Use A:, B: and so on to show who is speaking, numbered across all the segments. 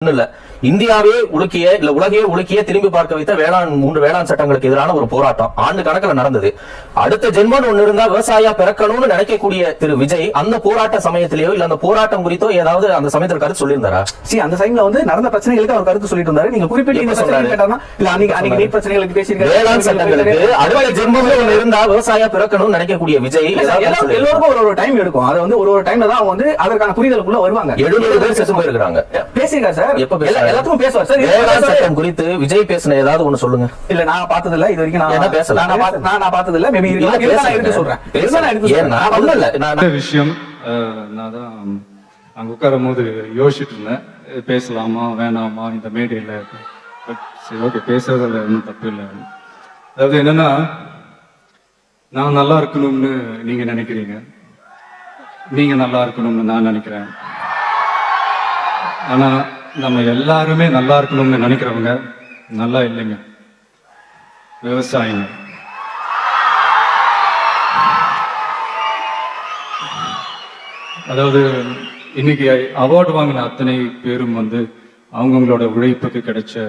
A: இல்ல இந்தியாவே உலுக்கிய இல்ல உலகையே உலுக்கிய திரும்பி பார்க்க வைத்த மூன்று வேளாண் சட்டங்களுக்கு எதிரான ஒரு போராட்டம் ஆண்டு கணக்கில் நடந்தது. அடுத்த ஜென்மன் ஒண்ணு இருந்தா விவசாயியா பிறக்கணும்னு நினைக்கக்கூடிய திரு விஜய் அந்த போராட்ட சமயத்திலேயோ இல்ல அந்த போராட்டம் குறித்தோ ஏதாவது அந்த சமயத்தில் கருத்து சொல்லியிருந்தாரா?
B: அந்த டைம்ல வந்து நடந்த பிரச்சனைகளுக்கு அவர் கருத்து சொல்லிட்டு இருந்தாரு. நீங்க பிரச்சனைகளுக்கு பேசியிருக்காரு.
A: வேளாண் சட்டங்களுக்கு அடுத்த ஜென்மம் ஒண்ணு இருந்தா விவசாயியா பிறக்கணும்னு நினைக்கக்கூடிய விஜய்
B: எல்லாருக்கும் ஒரு டைம் எடுக்கும். அது வந்து ஒரு டைம்ல தான் வந்து அதற்கான புரிதலுக்குள்ள வருவாங்க.
A: 700 பேர் செத்து போயிருக்காங்க.
B: பேசியிருக்காரு சார். எல்லாத்துக்கும் பேசுவார் சார்.
A: வேளாண் சட்டம் குறித்து விஜய் பேசின ஏதாவது ஒண்ணு சொல்லுங்க.
B: இல்ல நான் பார்த்தது இல்ல இது வரைக்கும். நான் பேசல. நான் பார்த்தது இல்ல. மேபி இருக்கு சொல்றேன்.
C: விஷயம் நான் தான் அங்க உட்காரும் போது யோசிச்சுட்டு இருந்தேன், பேசலாமா வேணாமா இந்த மேடையில். சரி ஓகே, பேசுறதுல ஒன்றும் தப்பு இல்லை. அதாவது என்னன்னா, நான் நல்லா இருக்கணும்னு நீங்க நினைக்கிறீங்க, நீங்க நல்லா இருக்கணும்னு நான் நினைக்கிறேன். ஆனா நம்ம எல்லாருமே நல்லா இருக்கணும்னு நினைக்கிறவங்க நல்லா இல்லைங்க, விவசாயிங்க. அதாவது இன்னைக்கு அவார்டு வாங்கின அத்தனை பேரும் வந்து அவங்கவுங்களோட உழைப்புக்கு கிடைச்ச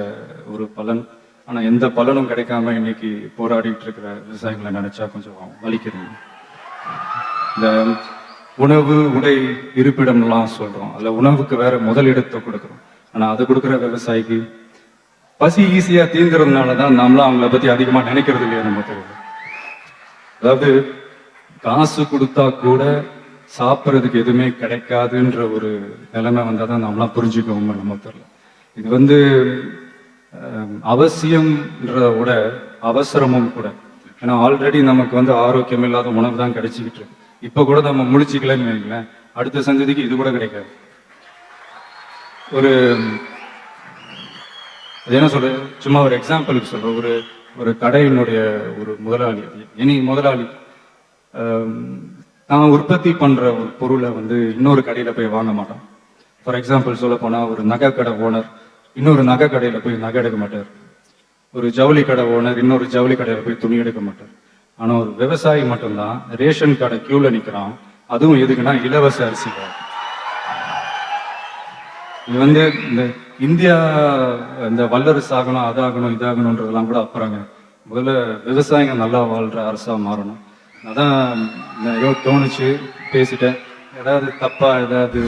C: ஒரு பலன். ஆனா எந்த பலனும் கிடைக்காம இன்னைக்கு போராடிட்டு இருக்கிற விவசாயிகளை நினைச்சா கொஞ்சம் வலிக்குது. இந்த உணவு உடை இருப்பிடம்லாம் சொல்றோம், அதுல உணவுக்கு வேற முதலிடத்தை கொடுக்குறோம். ஆனா அதை கொடுக்குற விவசாயிக்கு பசி ஈஸியா தீர்ந்துறதுனாலதான் நாமளும் அவங்கள பத்தி அதிகமா நினைக்கிறது இல்லையா நம்ம தெரியல. அதாவது காசு கொடுத்தா கூட சாப்பிட்றதுக்கு எதுவுமே கிடைக்காதுன்ற ஒரு நிலைமை வந்தாதான் நம்மளாம் புரிஞ்சுக்குவோம் நம்ம தெரியல. இது வந்து அவசியம்ன்றத விட அவசரமும் கூட. ஏன்னா ஆல்ரெடி நமக்கு வந்து ஆரோக்கியம் இல்லாத உணவு தான் கிடைச்சிக்கிட்டு இருக்கு. இப்ப கூட நம்ம முழிச்சிக்கலன்னு வைங்களேன், அடுத்த சந்ததிக்கு இது கூட கிடைக்காது. ஒரு என்ன சொல்ற, சும்மா ஒரு எக்ஸாம்பிளுக்கு சொல்ற, ஒரு கடையினுடைய ஒரு முதலாளி, இனி முதலாளி நான் உற்பத்தி பண்ற ஒரு பொருளை வந்து இன்னொரு கடையில போய் வாங்க மாட்டோம். ஃபார் எக்ஸாம்பிள் சொல்ல போனா, ஒரு நகை கடை ஓனர் இன்னொரு நகை கடையில போய் நகை எடுக்க மாட்டார். ஒரு ஜவுளி கடை ஓனர் இன்னொரு ஜவுளி கடையில போய் துணி எடுக்க மாட்டார். ஆனா ஒரு விவசாயி மட்டும்தான் ரேஷன் கடை கியூல நிக்கிறான். அதுவும் எதுக்குன்னா இலவச அரிசி. இது வந்து இந்த இந்தியா இந்த வல்லரசு ஆகணும், அதாகணும் இதாகணும்ன்றதெல்லாம் கூட அப்புறங்க. முதல்ல விவசாயிங்க நல்லா வாழ்ற அரசா மாறணும். அதான் தோணுச்சு, பேசிட்டேன். ஏதாவது தப்பா ஏதாவது